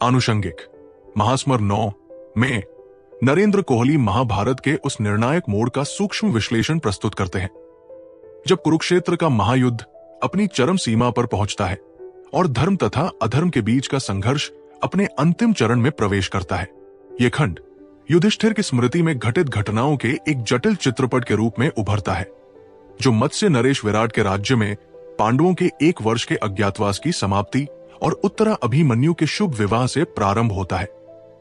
आनुषंगिक महास्मर 9 में नरेंद्र कोहली महाभारत के उस निर्णायक मोड़ का सूक्ष्म विश्लेषण प्रस्तुत करते हैं जब कुरुक्षेत्र का महायुद्ध अपनी चरम सीमा पर पहुंचता है और धर्म तथा अधर्म के बीच का संघर्ष अपने अंतिम चरण में प्रवेश करता है। यह खंड युधिष्ठिर की स्मृति में घटित घटनाओं के एक जटिल चित्रपट के रूप में उभरता है, जो मत्स्य नरेश विराट के राज्य में पांडवों के 1 वर्ष के अज्ञातवास की समाप्ति और उत्तरा अभिमन्यु के शुभ विवाह से प्रारंभ होता है,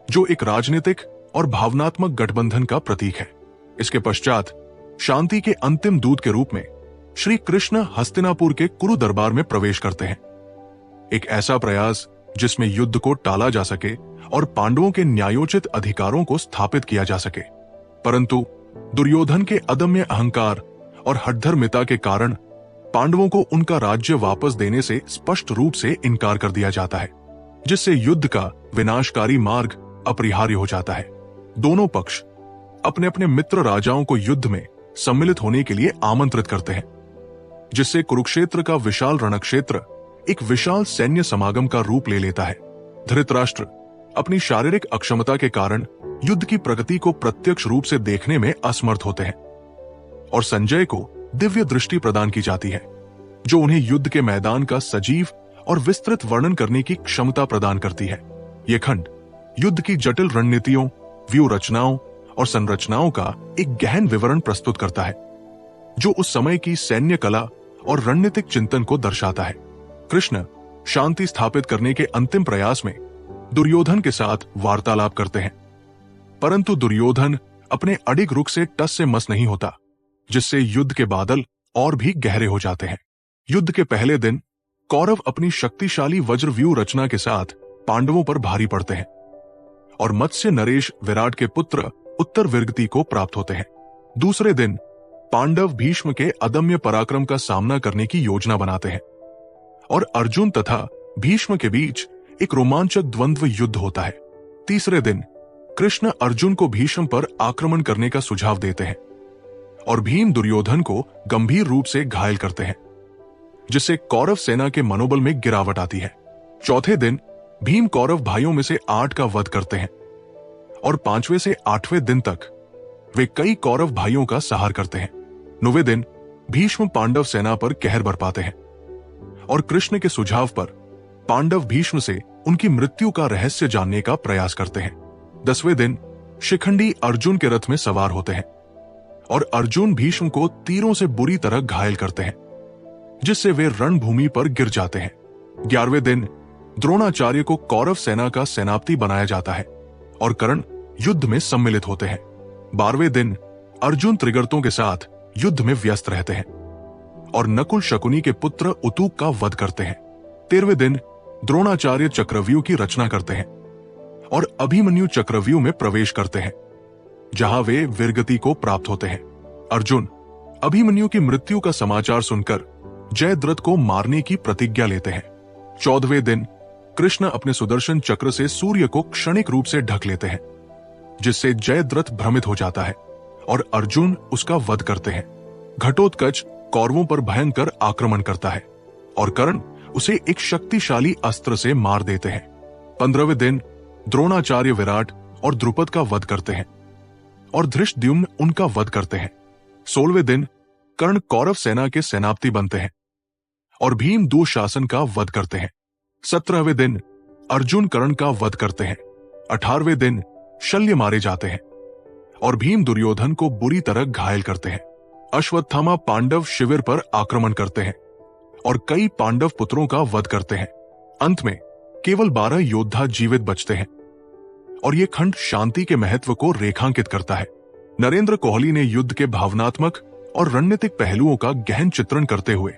जो एक राजनीतिक और भावनात्मक गठबंधन का प्रतीक है। इसके पश्चात शांति के अंतिम दूत के रूप में श्री कृष्ण हस्तिनापुर के कुरु दरबार में प्रवेश करते हैं। एक ऐसा प्रयास जिसमें युद्ध को टाला जा सके और पांडवों के न्यायोचित अधिकारों को स्थापित किया जा सके, परंतु दुर्योधन के अदम्य अहंकार और हठधर्मिता के कारण पांडवों को उनका राज्य वापस देने से स्पष्ट रूप से इनकार कर दिया जाता है, जिससे युद्ध का विनाशकारी मार्ग अपरिहार्य हो जाता है। दोनों पक्ष अपने अपने मित्र राजाओं को युद्ध में सम्मिलित होने के लिए आमंत्रित करते हैं, जिससे कुरुक्षेत्र का विशाल रणक्षेत्र एक विशाल सैन्य समागम का रूप ले लेता है। धृतराष्ट्र अपनी शारीरिक अक्षमता के कारण युद्ध की प्रगति को प्रत्यक्ष रूप से देखने में असमर्थ होते हैं और संजय को दिव्य दृष्टि प्रदान की जाती है, जो उन्हें युद्ध के मैदान का सजीव और विस्तृत वर्णन करने की क्षमता प्रदान करती है। यह खंड युद्ध की जटिल रणनीतियों, व्यूह रचनाओं और संरचनाओं का एक गहन विवरण प्रस्तुत करता है, जो उस समय की सैन्य कला और रणनीतिक चिंतन को दर्शाता है। कृष्ण शांति स्थापित करने के अंतिम प्रयास में दुर्योधन के साथ वार्तालाप करते हैं, परंतु दुर्योधन अपने अडिग रुख से टस से मस नहीं होता, जिससे युद्ध के बादल और भी गहरे हो जाते हैं। युद्ध के पहले दिन कौरव अपनी शक्तिशाली वज्रव्यूह रचना के साथ पांडवों पर भारी पड़ते हैं और मत्स्य नरेश विराट के पुत्र उत्तर विरगति को प्राप्त होते हैं। दूसरे दिन पांडव भीष्म के अदम्य पराक्रम का सामना करने की योजना बनाते हैं और अर्जुन तथा भीष्म के बीच एक रोमांचक द्वंद्व युद्ध होता है। तीसरे दिन कृष्ण अर्जुन को भीष्म पर आक्रमण करने का सुझाव देते हैं और भीम दुर्योधन को गंभीर रूप से घायल करते हैं, जिससे कौरव सेना के मनोबल में गिरावट आती है। चौथे दिन भीम कौरव भाइयों में से 8 का वध करते हैं और 5वें से 8वें दिन तक वे कई कौरव भाइयों का संहार करते हैं। 9वें दिन भीष्म पांडव सेना पर कहर बरपाते हैं और कृष्ण के सुझाव पर पांडव भीष्म से उनकी मृत्यु का रहस्य जानने का प्रयास करते हैं। 10वें दिन शिखंडी अर्जुन के रथ में सवार होते हैं और अर्जुन भीष्म को तीरों से बुरी तरह घायल करते हैं, जिससे वे रणभूमि पर गिर जाते हैं। 11वें दिन द्रोणाचार्य को कौरव सेना का सेनापति बनाया जाता है और कर्ण युद्ध में सम्मिलित होते हैं। 12वें दिन अर्जुन त्रिगर्तों के साथ युद्ध में व्यस्त रहते हैं और नकुल शकुनी के पुत्र उतूक का वध करते हैं। 13वें दिन द्रोणाचार्य चक्रव्यूह की रचना करते हैं और अभिमन्यु चक्रव्यूह में प्रवेश करते हैं, जहां वे वीरगति को प्राप्त होते हैं। अर्जुन अभिमन्यु की मृत्यु का समाचार सुनकर जयद्रथ को मारने की प्रतिज्ञा लेते हैं। 14वें दिन कृष्ण अपने सुदर्शन चक्र से सूर्य को क्षणिक रूप से ढक लेते हैं, जिससे जयद्रथ भ्रमित हो जाता है और अर्जुन उसका वध करते हैं। घटोत्कच कौरवों पर भयंकर आक्रमण करता है और कर्ण उसे एक शक्तिशाली अस्त्र से मार देते हैं। 15वें दिन द्रोणाचार्य विराट और द्रुपद का वध करते हैं और धृष्टद्युम्न उनका वध करते हैं। 16वें दिन कर्ण कौरव सेना के सेनापति बनते हैं और भीम दुःशासन का वध करते हैं। 17वें दिन अर्जुन कर्ण का वध करते हैं। 18वें दिन शल्य मारे जाते हैं और भीम दुर्योधन को बुरी तरह घायल करते हैं। अश्वत्थामा पांडव शिविर पर आक्रमण करते हैं और कई पांडव पुत्रों का वध करते हैं। अंत में केवल 12 योद्धा जीवित बचते हैं और यह खंड शांति के महत्व को रेखांकित करता है। नरेंद्र कोहली ने युद्ध के भावनात्मक और रणनीतिक पहलुओं का गहन चित्रण करते हुए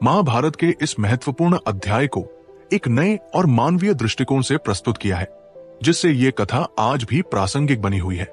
महाभारत के इस महत्वपूर्ण अध्याय को एक नए और मानवीय दृष्टिकोण से प्रस्तुत किया है, जिससे ये कथा आज भी प्रासंगिक बनी हुई है।